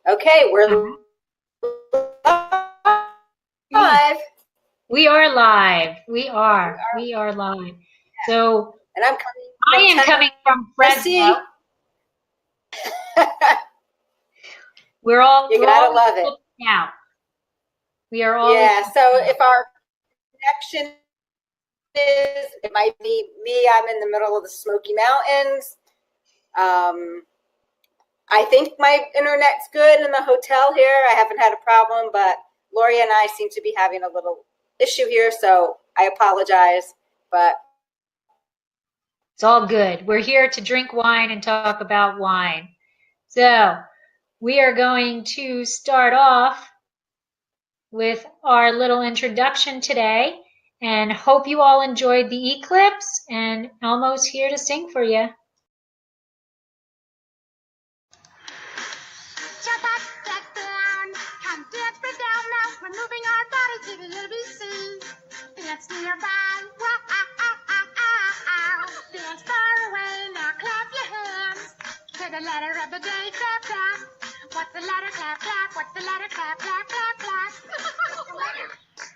Okay, we're live. We are live. We are live. So, and I'm coming from Fresno. We're all love it now. We are all So if our connection is, it might be me. I'm in the middle of the Smoky Mountains. I think my internet's good in the hotel here. I haven't had a problem, but Lori and I seem to be having a little issue here, so I apologize, but it's all good. We're here to drink wine and talk about wine. So we are going to start off with our little introduction today, and hope you all enjoyed the eclipse, and Elmo's here to sing for you. We're moving our bodies to the ABC. Dance nearby, dance far away, now clap your hands. To the letter of the day, clap, clap. What's the letter, clap, clap? What's the letter, clap, clap, clap, clap? What's the letter?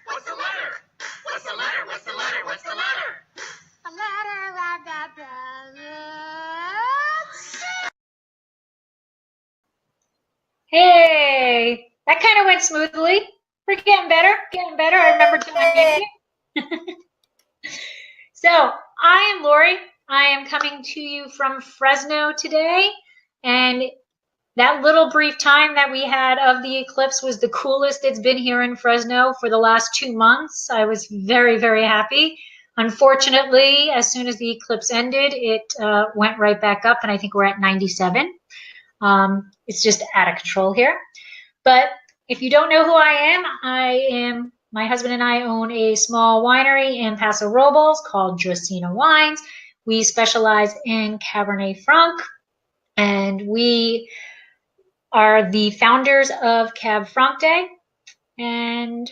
What's the letter? What's the letter? What's the letter? What's the letter? The letter of the day is C. Hey, that kind of went smoothly. We're getting better, I remember timing it. So, I am Lori. I am coming to you from Fresno today, and that little brief time that we had of the eclipse was the coolest it's been here in Fresno for the last 2 months. I was very, very happy. Unfortunately, as soon as the eclipse ended, it went right back up, and I think we're at 97. It's just out of control here. But if you don't know who I am, my husband and I own a small winery in Paso Robles called Dracena Wines. We specialize in Cabernet Franc, and we are the founders of Cab Franc Day. And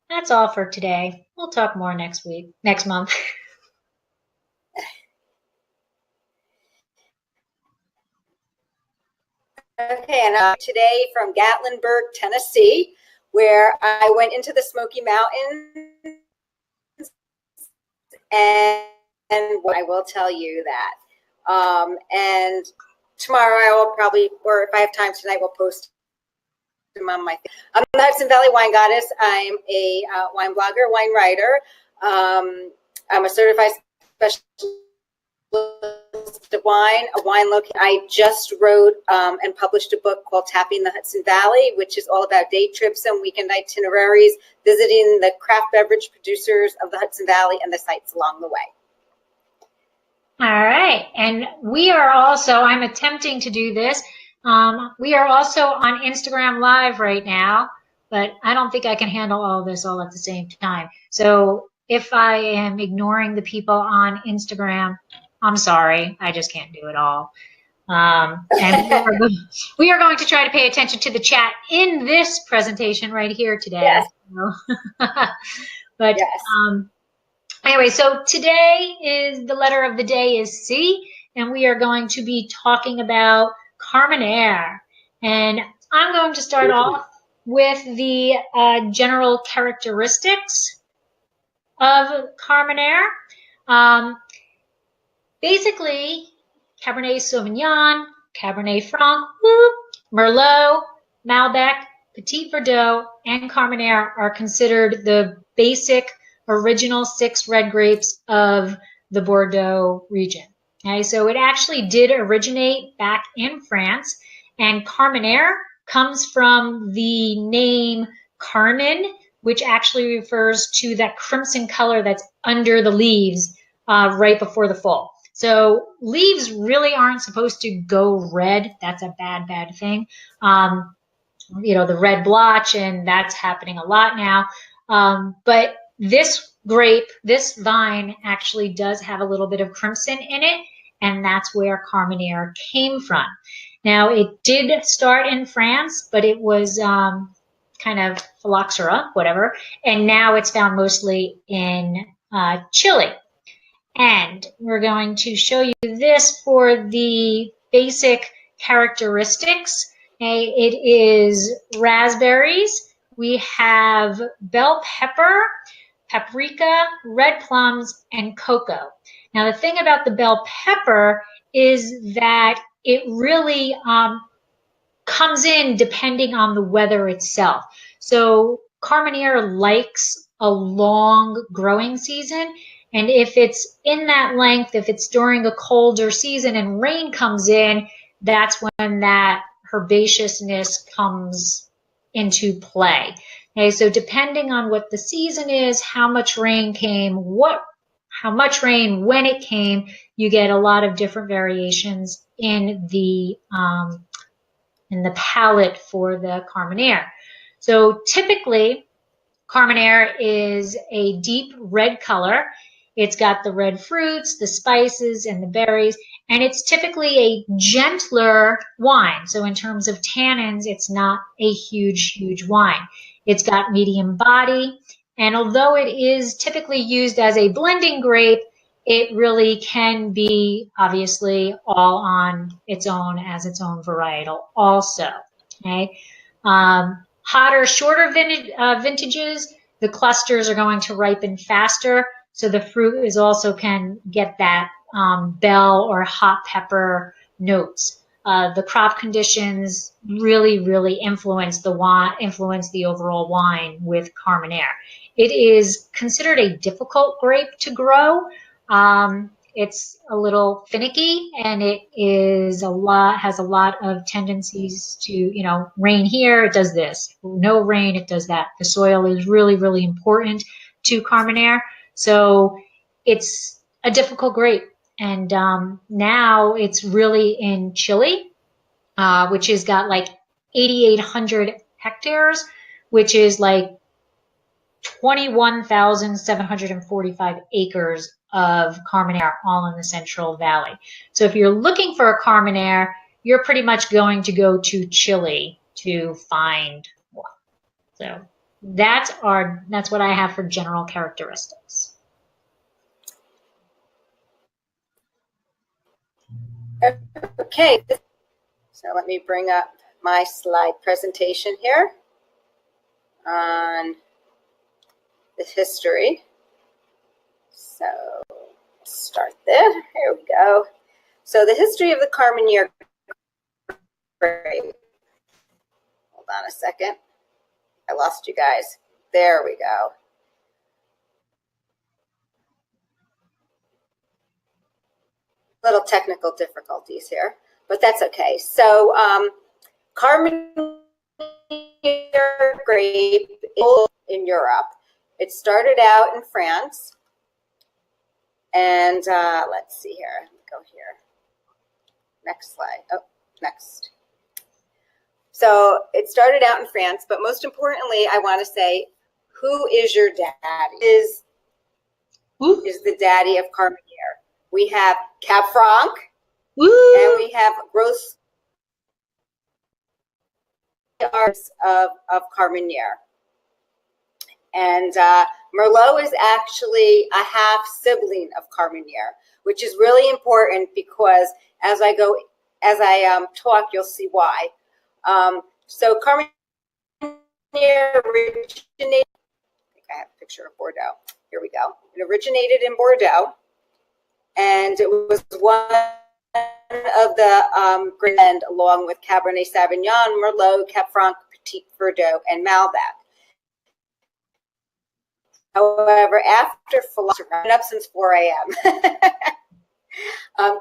that's all for today. We'll talk more next month. Okay, and today from Gatlinburg, Tennessee, where I went into the Smoky Mountains, and I will tell you that. And tomorrow I will probably, or if I have time tonight, we'll post them on my thing. I'm the Hudson Valley Wine Goddess. I'm a wine blogger, wine writer. I'm a certified specialist of wine, a wine locator. I just wrote and published a book called Tapping the Hudson Valley, which is all about day trips and weekend itineraries, visiting the craft beverage producers of the Hudson Valley and the sites along the way. All right, and we are also, I'm attempting to do this, we are also on Instagram Live right now, but I don't think I can handle all this all at the same time. So if I am ignoring the people on Instagram, I'm sorry, I just can't do it all. And we are going to try to pay attention to the chat in this presentation right here today. Yes. But yes. Anyway, so today is the letter of the day is C, and we are going to be talking about Carménère. And I'm going to start off with the general characteristics of Carménère. Basically, Cabernet Sauvignon, Cabernet Franc, Merlot, Malbec, Petit Verdot, and Carménère are considered the basic original 6 red grapes of the Bordeaux region. Okay, so it actually did originate back in France, and Carménère comes from the name carmine, which actually refers to that crimson color that's under the leaves right before the fall. So leaves really aren't supposed to go red. That's a bad thing. You know, the red blotch, and that's happening a lot now. But this grape, this vine actually does have a little bit of crimson in it, and that's where Carménère came from. Now, it did start in France, but it was kind of phylloxera, whatever, and now it's found mostly in Chile. And we're going to show you this for the basic characteristics. Okay, it is raspberries. We have bell pepper, paprika, red plums, and cocoa. Now, the thing about the bell pepper is that it really comes in depending on the weather itself. So Carmenere likes a long growing season. And if it's in that length, if it's during a colder season and rain comes in, that's when that herbaceousness comes into play. Okay, so depending on what the season is, how much rain came, how much rain, when it came, you get a lot of different variations in the palette for the Carmenere. So typically, Carmenere is a deep red color. It's got the red fruits, the spices, and the berries, and it's typically a gentler wine. So in terms of tannins, it's not a huge wine. It's got medium body, and although it is typically used as a blending grape, it really can be obviously all on its own as its own varietal also. Okay. Hotter, shorter vintages, the clusters are going to ripen faster, so the fruit is also can get that bell or hot pepper notes. The crop conditions really influence the overall wine with Carmenere. It is considered a difficult grape to grow. It's a little finicky, and it has a lot of tendencies to, rain here, it does this. No rain, it does that. The soil is really important to Carmenere. So it's a difficult grape. And now it's really in Chile, which has got like 8,800 hectares, which is like 21,745 acres of Carmenere all in the Central Valley. So if you're looking for a Carmenere, you're pretty much going to go to Chile to find one. So that's what I have for general characteristics. Okay, so let me bring up my slide presentation here on the history. So start there. Here we go. So the history of the Carmenere grape. Hold on a second. I lost you guys. There we go. Little technical difficulties here, but that's okay. So Carmenere grape in Europe. It started out in France, and let's see here. Go here. Next slide. Oh, next. So it started out in France, but most importantly, I want to say, who is your dad? Is the daddy of Carmenere? We have Cab Franc, and we have gross arts of Carmenere. And Merlot is actually a half sibling of Carmenere, which is really important because as I talk, you'll see why. So Carmenere originated. I think I have a picture of Bordeaux. Here we go. It originated in Bordeaux, and it was one of the grand, along with Cabernet Sauvignon, Merlot, Cab Franc, Petit Verdot, and Malbec. However, after philosophy, I've been up since 4 a.m.,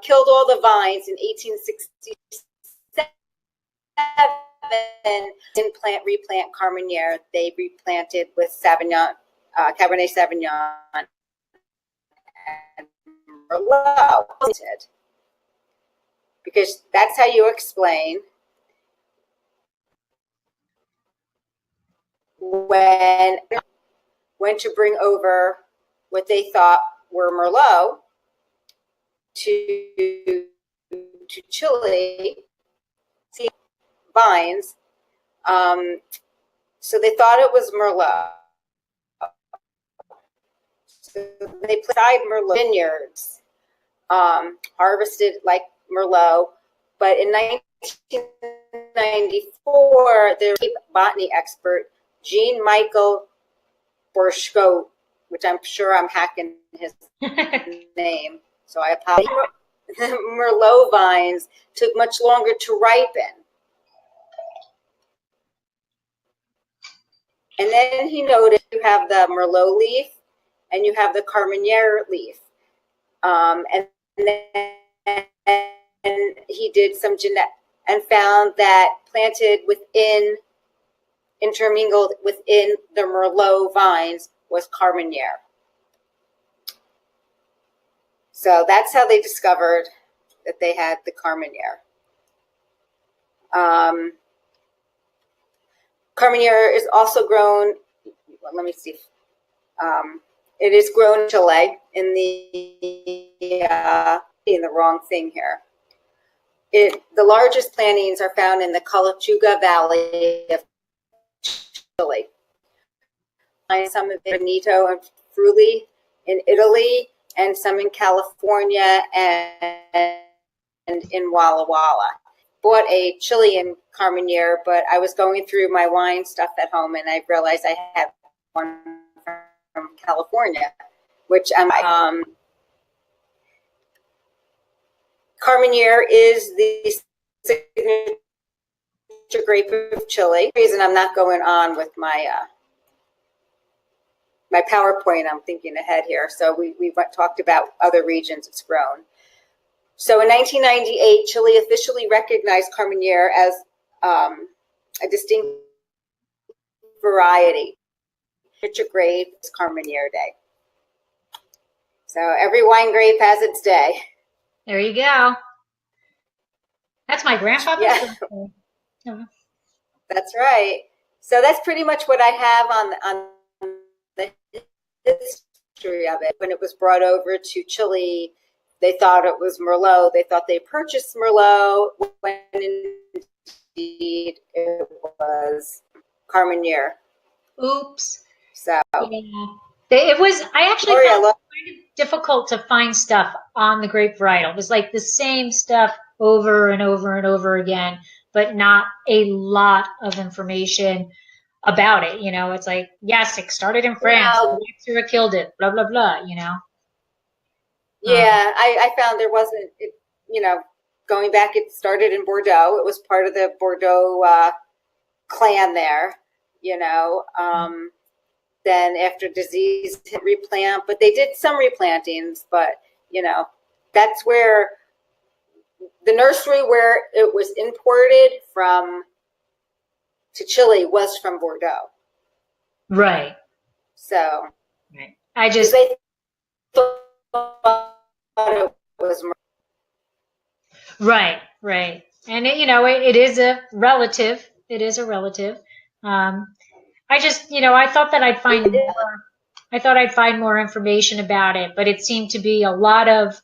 killed all the vines in 1867, didn't replant Carmenere. They replanted with Sauvignon, Cabernet Sauvignon, and Merlot. Because that's how you explain when to bring over what they thought were Merlot to Chile, see vines. So they thought it was Merlot. So they planted Merlot vineyards, harvested like Merlot, but in 1909 1994, the botany expert Jean-Michel Bourchot, which I'm sure I'm hacking his name, so I apologize. Merlot vines took much longer to ripen. And then he noticed you have the Merlot leaf and you have the Carménère leaf. And he did some genetic and found that planted within, intermingled within the Merlot vines was Carménère. So that's how they discovered that they had the Carménère. Carménère is also grown, well, let me see. It is grown in Chile in the wrong thing here. The largest plantings are found in the Calachuga Valley of Chile. Some in Veneto and Friuli in Italy, and some in California and in Walla Walla. Bought a Chilean Carménère, but I was going through my wine stuff at home and I realized I had one from California, which I'm Carménère is the signature grape of Chile. The reason I'm not going on with my my PowerPoint, I'm thinking ahead here. So we talked about other regions it's grown. So in 1998, Chile officially recognized Carménère as a distinct variety. Signature grape is Carménère Day. So every wine grape has its day. There you go. That's my grandfather's. Yeah. Oh. That's right. So that's pretty much what I have on the history of it. When it was brought over to Chile, they thought it was Merlot. They thought they purchased Merlot when indeed it was Carménère. Oops. So yeah. It was, I actually found it kind of difficult to find stuff on the grape varietal. It was like the same stuff over and over and over again, but not a lot of information about it. You know, it's like, yes, it started in France. Well, killed it, blah, blah, blah, you know. Yeah, I found there wasn't, you know, going back, it started in Bordeaux. It was part of the Bordeaux clan there, you know. Then after disease, replant, but they did some replantings, but, you know, that's where the nursery where it was imported from to Chile was from Bordeaux. Right. So right. I just they thought it was right, and it, you know, it is a relative. It is a relative. I just, you know, I thought that I'd find more. I thought I'd find more information about it, but it seemed to be a lot of,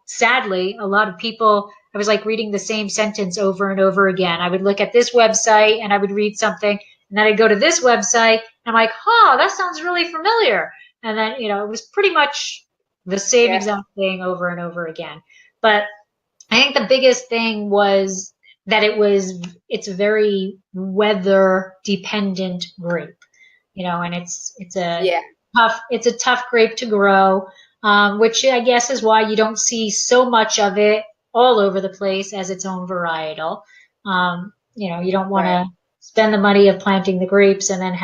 sadly, a lot of people. I was like reading the same sentence over and over again. I would look at this website and I would read something, and then I'd go to this website and I'm like, oh, that sounds really familiar. And then, you know, it was pretty much the same exact thing over and over again. But I think the biggest thing was that it's a very weather dependent grape, you know, and it's a tough grape to grow, which I guess is why you don't see so much of it all over the place as its own varietal. You know, you don't want to spend the money of planting the grapes and then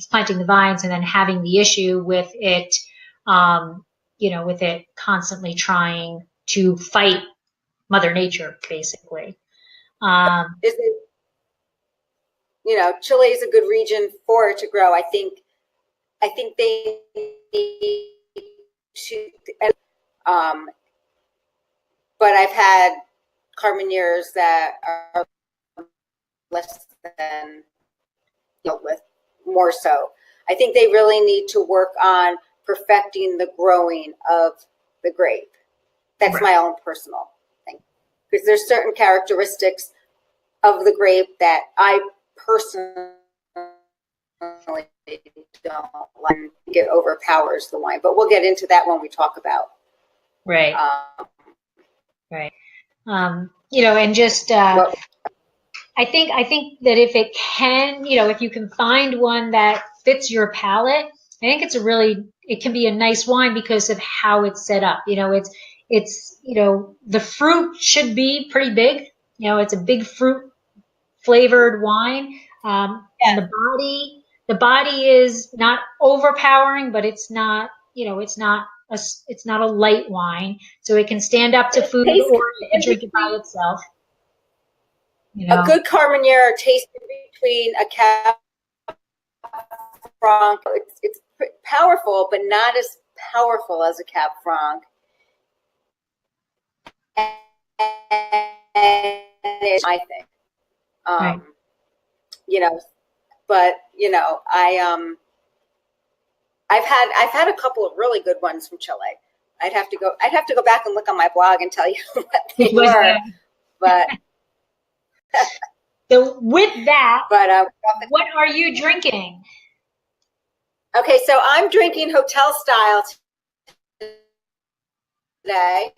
planting the vines and then having the issue with it, you know, with it constantly trying to fight Mother Nature, basically. Is it, you know, Chile is a good region for it to grow. I think they need to, but I've had Carménères that are less than, you know, with more so. I think they really need to work on perfecting the growing of the grape. That's my own personal thing, because there's certain characteristics of the grape that I personally don't like. It overpowers the wine, but we'll get into that when we talk about you know, and just I think that if it can, if you can find one that fits your palate, I think it can be a nice wine because of how it's set up. The fruit should be pretty big. It's a big fruit flavored wine. And the body is not overpowering, but it's not, it's not a light wine. So it can stand up to food, tastes or you can drink it by itself. A good Carménère tastes between a Cab Franc. It's powerful, but not as powerful as a Cab Franc. And I think, Right. but I've had a couple of really good ones from Chile. I'd have to go back and look on my blog and tell you what they were. But so with that, what are you drinking? Okay, so I'm drinking hotel style today.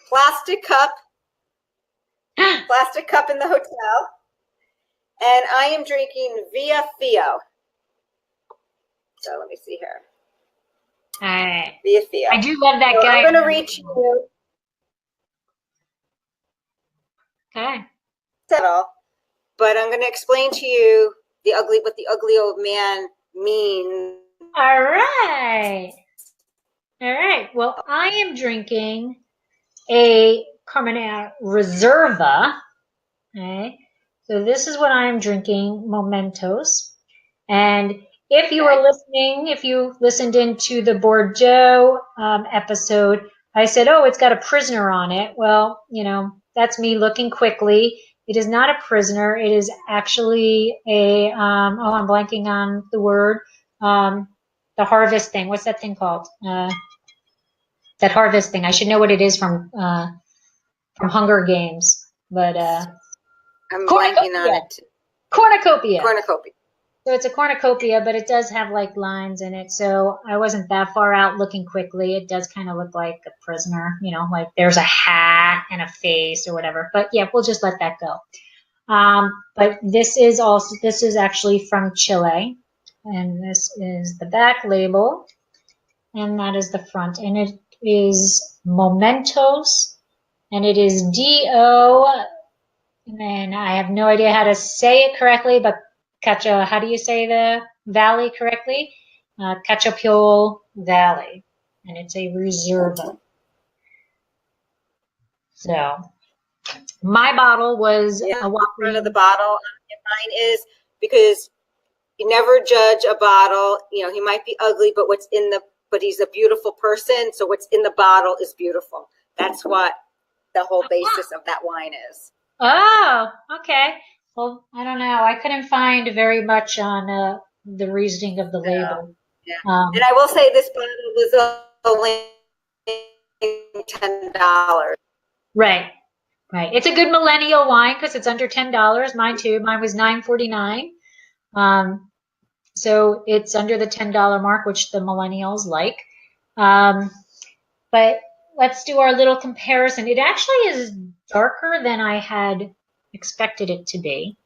Plastic cup in the hotel. And I am drinking Via Fio. So let me see here. All right. Via Fio. I do love that guy. I'm going to reach you. Okay. But I'm going to explain to you what the ugly old man means. All right. All right. Well, I am drinking a Carménère Reserva. Okay. So this is what I am drinking, Momentos. And if you were listening, if you listened into the Bordeaux episode, I said, oh, it's got a prisoner on it. Well, that's me looking quickly. It is not a prisoner. It is actually I'm blanking on the word, the harvest thing. What's that thing called? That harvest thing. I should know what it is from Hunger Games, but I'm blanking on it. Cornucopia. Cornucopia. So it's a cornucopia, but it does have like lines in it. So I wasn't that far out looking quickly. It does kind of look like a prisoner, like there's a hat and a face or whatever. But yeah, we'll just let that go. But this is actually from Chile. And this is the back label. And that is the front. And it is Momentos. And it is D-O. And I have no idea how to say it correctly, but how do you say the valley correctly? Cachapul Valley. And it's a Reserva. So my bottle was a front of the bottle. Mine is because you never judge a bottle. He might be ugly, but but he's a beautiful person. So what's in the bottle is beautiful. That's what the whole basis of that wine is. Oh, okay. Well, I don't know. I couldn't find very much on the reasoning of the label. Yeah. And I will say this bottle was only $10. Right. It's a good millennial wine because it's under $10. Mine too. Mine was $9.49. So it's under the $10 mark, which the millennials like. But let's do our little comparison. It actually is darker than I had expected it to be.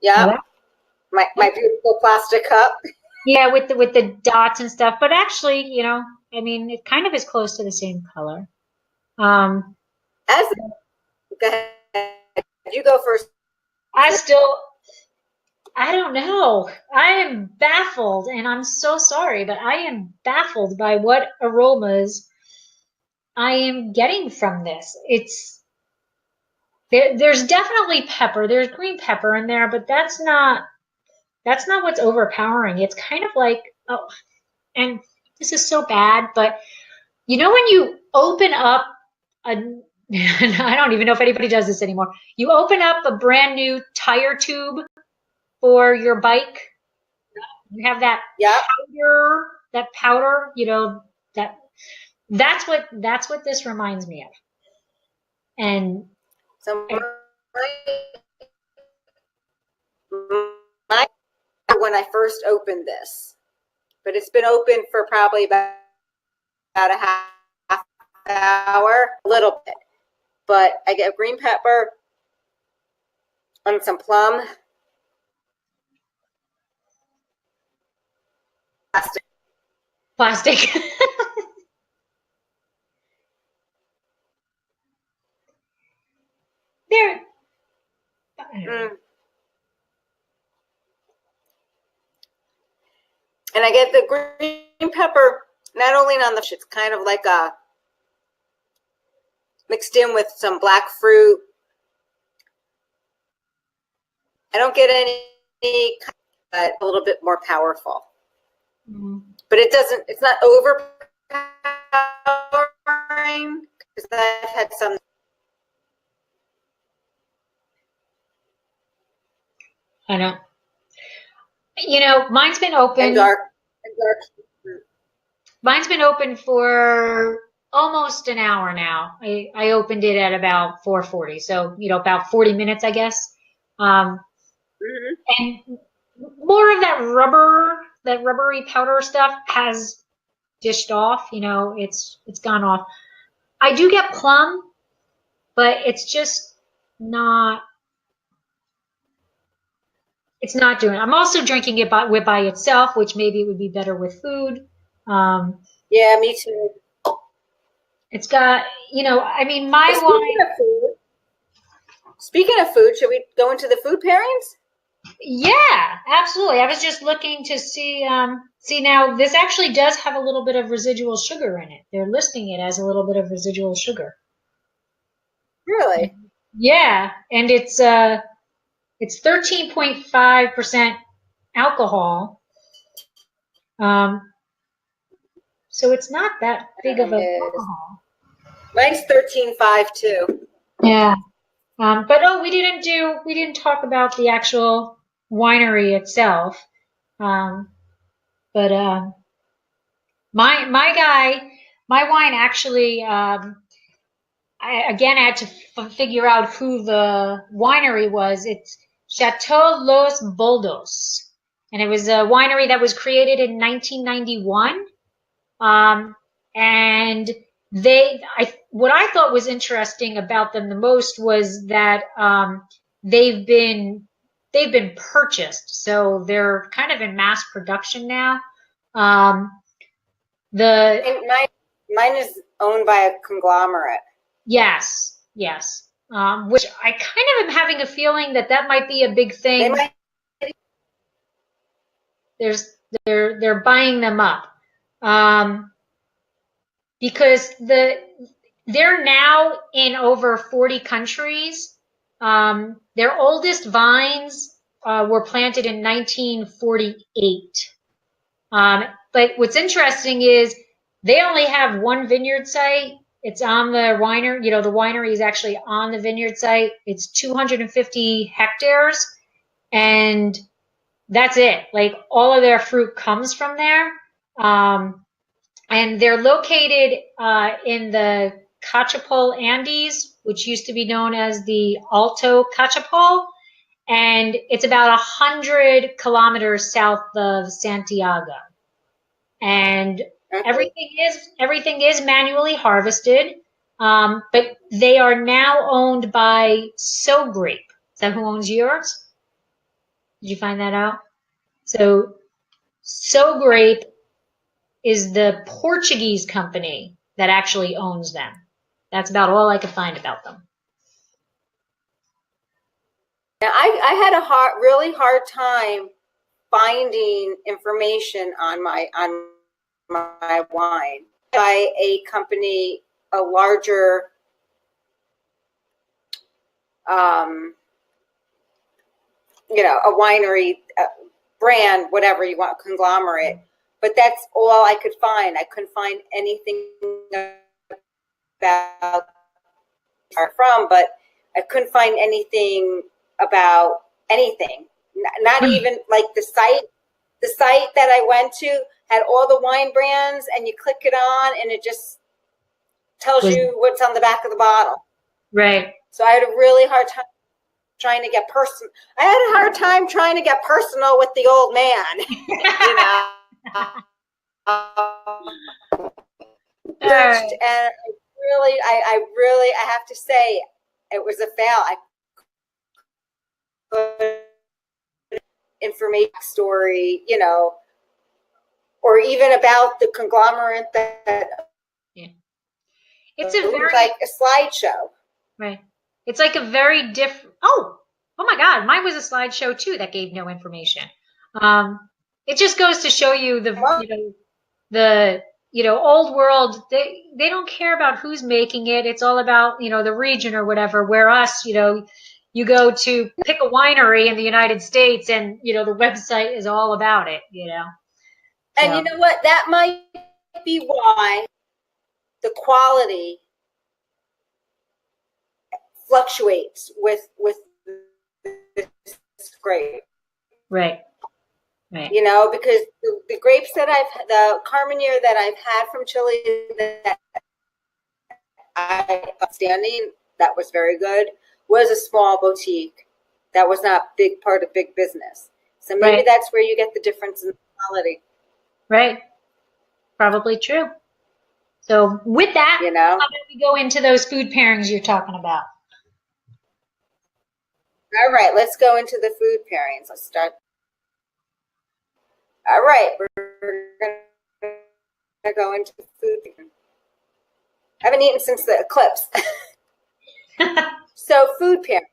Yeah. My beautiful plastic cup. Yeah, with the dots and stuff. But actually, it kind of is close to the same color. Go ahead. You go first. I don't know. I am baffled, and I'm so sorry, but I am baffled by what aromas I am getting from this. There's definitely pepper. There's green pepper in there, but that's not what's overpowering. It's kind of like, and this is so bad, but when you open up I don't even know if anybody does this anymore. You open up a brand new tire tube for your bike. You have that powder, that's what this reminds me of. And so when I first opened this, but it's been open for probably about a half hour, a little bit. But I get green pepper, And some plum. Plastic. Plastic. There. And I get the green pepper not only on the, it's kind of like a mixed in with some black fruit. I don't get any, but a little bit more powerful. But it doesn't, it's not overpowering because I've had some. I know. You know, mine's been open. And dark. Mine's been open for almost an hour now. I opened it at about 4:40, so you know, about 40 minutes, I guess. And more of that rubbery powder stuff has dished off. You know, it's gone off. I do get plum, but it's just not. It's not doing it. I'm also drinking it by itself, which maybe it would be better with food. Yeah, me too. It's got, you know, I mean, my wine. Speaking of food, should we go into the food pairings? Yeah, absolutely. I was just looking to see now this actually does have a little bit of residual sugar in it. They're listing it as a little bit of residual sugar. Really? Yeah, and it's 13.5% alcohol. So it's not that big of a alcohol. Mine's 13.5 too. Yeah. But oh, we didn't talk about the actual winery itself. But my wine actually, I had to figure out who the winery was. It's Chateau Los Boldos, and it was a winery that was created in 1991. And what I thought was interesting about them the most was that they've been purchased, so they're kind of in mass production now. Mine is owned by a conglomerate. Yes. Which I kind of am having a feeling that might be a big thing. They're buying them up. Because they're now in over 40 countries. Their oldest vines were planted in 1948. But what's interesting is they only have one vineyard site. It's on the winery. You know, the winery is actually on the vineyard site. It's 250 hectares, and that's it. Like all of their fruit comes from there. And they're located in the Cachapol Andes, which used to be known as the Alto Cachapol, and it's about 100 kilometers south of Santiago. And everything is manually harvested, but they are now owned by So Grape. Is that who owns yours? Did you find that out? So Grape is the Portuguese company that actually owns them. That's about all I could find about them. Now, I had a really hard time finding information on my wine by a company, a larger you know, a winery, brand, whatever you want, conglomerate. But that's all I could find. I couldn't find anything about from, but I couldn't find anything about anything. Not even like the site that I went to had all the wine brands, and you click it on and it just tells you what's on the back of the bottle. Right. So I had a really hard time trying to get personal. I had a hard time trying to get personal with the old man. You know. And I really have to say it was a fail. information story, you know, or even about the conglomerate that It's a it was very like a slideshow. right. It's like a very different. Oh my God! Mine was a slideshow too that gave no information. It just goes to show you the old world. They don't care about who's making it. It's all about the region or whatever. Where us, you go to pick a winery in the United States, and the website is all about it. And So, you know what? That might be why the quality fluctuates with this grape. right. You know, because the grapes that the Carménère that I've had from Chile that outstanding, that was very good, was a small boutique. That was not big part of big business. So maybe Right. that's where you get the difference in quality. Right. Probably true. So with that, You know? how about we go into those food pairings you're talking about? All right, let's go into the food pairings. Let's start. All right, we're going to go into the food. I haven't eaten since the eclipse. So food pairing.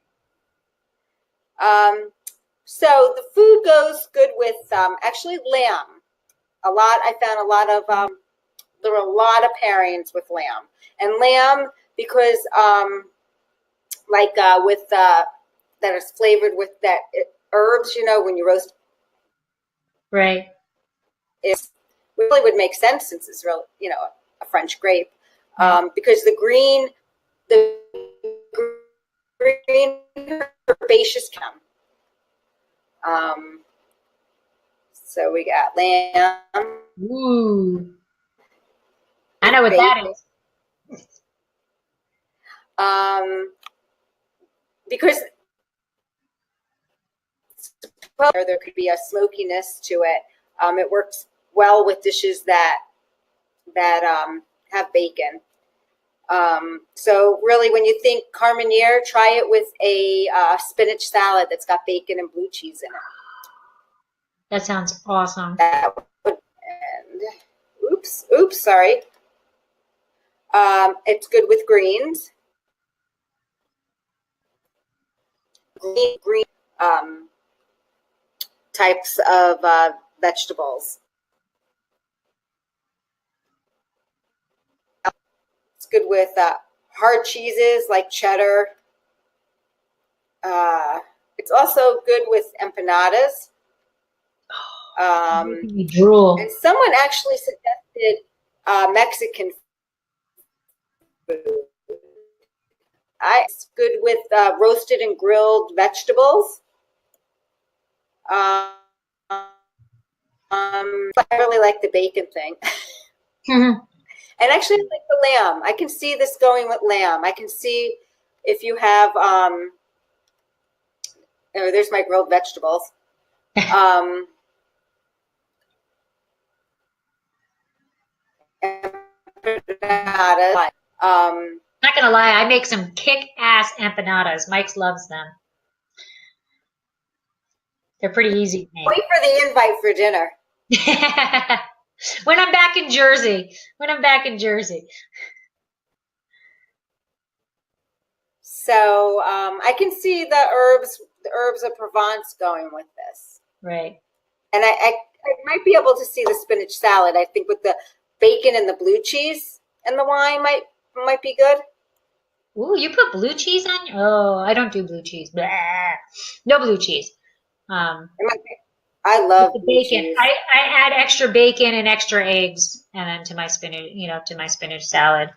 So the food goes good with actually lamb. I found a lot of there were a lot of pairings with lamb, and lamb because with that is flavored with that herbs. You know, when you roast, Right. it really would make sense since it's real. You know, a French grape, because the green herbaceous chem. So we got lamb. Ooh. I know what that is. Because there could be a smokiness to it. It works well with dishes that have bacon. So really, when you think Carménère, try it with a spinach salad that's got bacon and blue cheese in it. That sounds awesome. Oops, sorry. It's good with greens. Green types of vegetables. It's good with hard cheeses like cheddar. It's also good with empanadas. Making me drool. And someone actually suggested Mexican food. It's good with roasted and grilled vegetables. I really like the bacon thing. Mm-hmm. And actually, I like the lamb. I can see this going with lamb. I can see if you have, there's my grilled vegetables. Empanadas. Not gonna lie, I make some kick-ass empanadas. Mike loves them. They're pretty easy to Wait for the invite for dinner. make. When I'm back in Jersey. So I can see the herbs of Provence going with this. Right. And I might be able to see the spinach salad. I think with the bacon and the blue cheese and the wine might be good. Ooh, you put blue cheese on? Oh, I don't do blue cheese. Blah. No blue cheese. I love the blue bacon. cheese. I add extra bacon and extra eggs, and then to my spinach salad.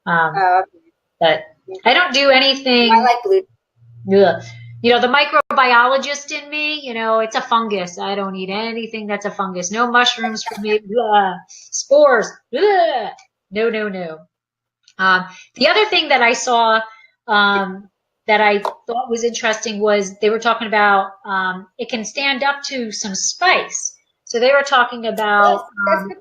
But I don't do anything. I like blue. Ugh. The microbiologist in me, it's a fungus. I don't eat anything that's a fungus. No mushrooms for me. Blah. Spores. Blah. No. The other thing that I saw that I thought was interesting was they were talking about it can stand up to some spice. So they were talking about. That's what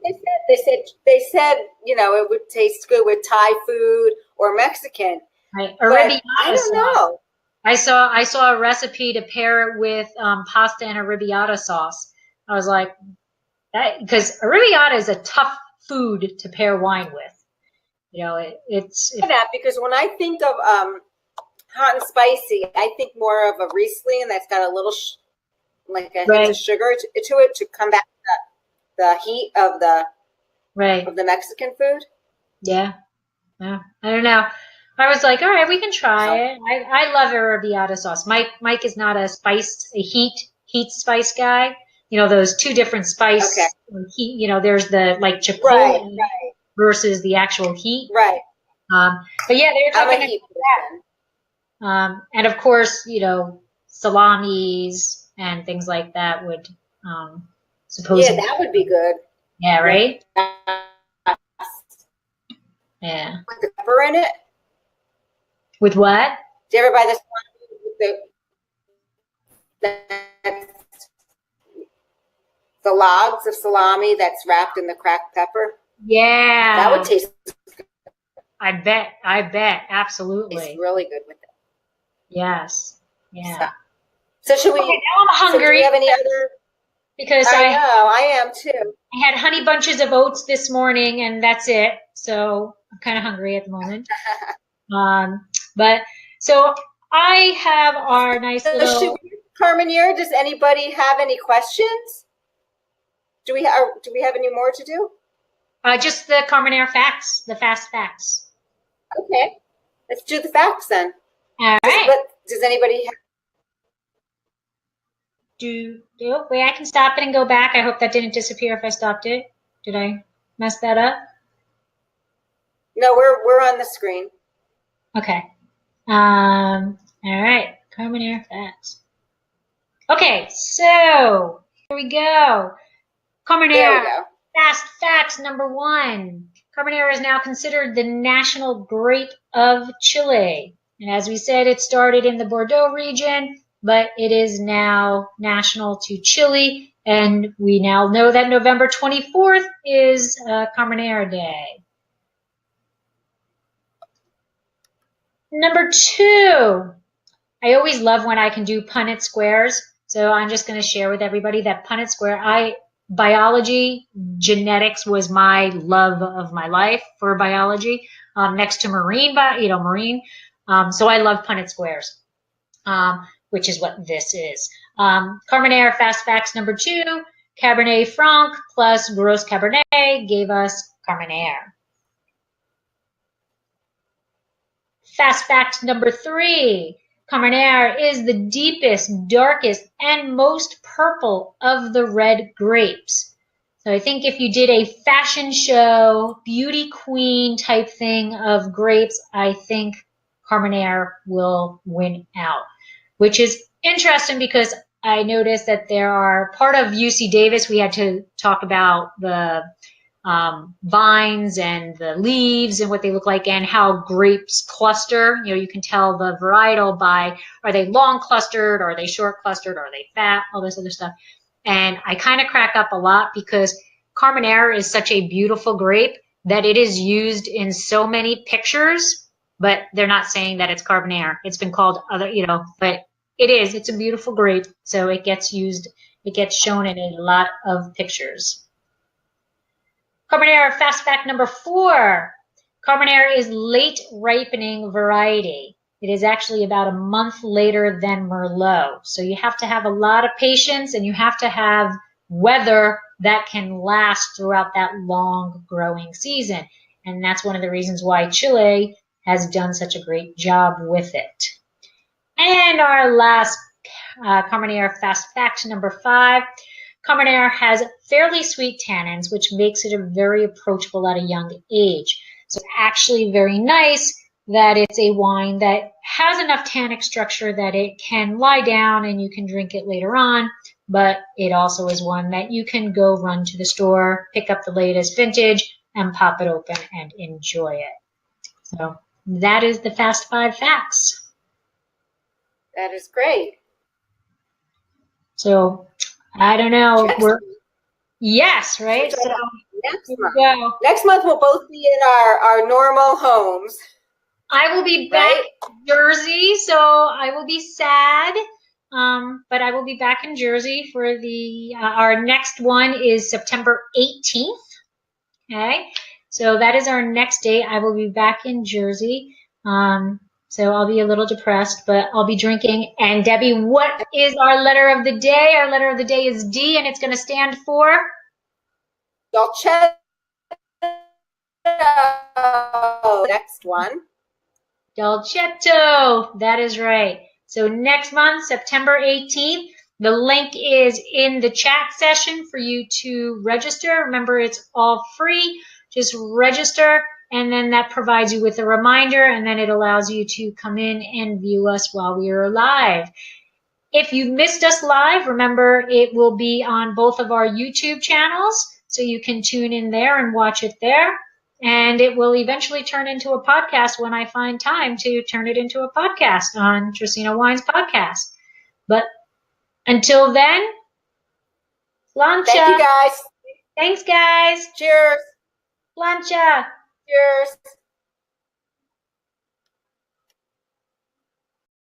they said. They said it would taste good with Thai food or Mexican. Right, but I don't know. I saw a recipe to pair it with pasta and arrabbiata sauce. I was like, that because arrabbiata is a tough food to pair wine with. You know, it's that because when I think of hot and spicy, I think more of a Riesling that's got a little like a hint of sugar to it to combat the heat of the Mexican food. Yeah. I don't know. I was like, all right, we can try it. I love arrabbiata sauce. Mike is not a heat spice guy. You know, those two different spice heat, you know, there's the like chipotle versus the actual heat. Right. But yeah, they were talking about that. And of course, you know, salamis and things like that would supposedly. Yeah, that would be good. Yeah, right? Yeah. With the pepper in it. With what? Do you ever buy the logs of salami that's wrapped in the cracked pepper? Yeah. That would taste good. I bet. Absolutely. It's really good with it. Yes. Yeah. So should we? Okay, now I'm hungry. So do we have any other? Because I know, I am too. I had honey bunches of oats this morning, and that's it. So I'm kind of hungry at the moment. But so I have our nice little. Carménère, does anybody have any questions? Do we have any more to do? Just the Carménère facts, the fast facts. Okay, let's do the facts then. All right. Does anybody have? Wait, I can stop it and go back. I hope that didn't disappear if I stopped it. Did I mess that up? No, we're on the screen. Okay. All right. Carménère facts. Okay, so here we go. Carménère fast facts number 1. Carménère is now considered the national grape of Chile. And as we said, it started in the Bordeaux region, but it is now national to Chile. And we now know that November 24th is Carménère Day. Number 2, I always love when I can do Punnett squares. So I'm just going to share with everybody that Punnett square, biology, genetics was my love of my life for biology, next to marine. So I love Punnett squares, which is what this is. Carménère fast facts number 2, Cabernet Franc plus Gros Cabernet gave us Carménère. Fast fact number 3, Carménère is the deepest, darkest, and most purple of the red grapes. So I think if you did a fashion show, beauty queen type thing of grapes, I think Carménère will win out, which is interesting because I noticed that there are part of UC Davis, we had to talk about the vines and the leaves and what they look like and how grapes cluster. You know, you can tell the varietal by, are they long clustered, are they short clustered, are they fat, all this other stuff. And I kind of crack up a lot because Carménère is such a beautiful grape that it is used in so many pictures, but they're not saying that it's Carménère. It's been called other, but it's a beautiful grape. So it gets used, it gets shown in a lot of pictures. Carménère fast fact number 4. Carménère is late ripening variety. It is actually about a month later than Merlot. So you have to have a lot of patience and you have to have weather that can last throughout that long growing season. And that's one of the reasons why Chile has done such a great job with it. And our last Carménère fast fact number 5. Carménère has fairly sweet tannins, which makes it a very approachable at a young age. So actually very nice that it's a wine that has enough tannic structure that it can lie down and you can drink it later on, but it also is one that you can go run to the store, pick up the latest vintage, and pop it open and enjoy it. So that is the Fast 5 facts. That is great. So I don't know. Yes, right? So next month we'll both be in our normal homes. I will be back Right? in Jersey, so I will be sad. But I will be back in Jersey for the our next one is September 18th. Okay, so that is our next date. I will be back in Jersey. So I'll be a little depressed, but I'll be drinking. And Debbie, what is our letter of the day? Our letter of the day is D, and it's going to stand for Dolcetto. Next one. Dolcetto. That is right. So next month, September 18th, the link is in the chat session for you to register. Remember, it's all free. Just register, and then that provides you with a reminder, and then it allows you to come in and view us while we are live. If you missed us live, remember it will be on both of our YouTube channels, so you can tune in there and watch it there. And it will eventually turn into a podcast when I find time to turn it into a podcast on Tracina Wines Podcast. But until then, Lancha. Thank you, guys. Thanks, guys. Cheers. Lancha. Cheers.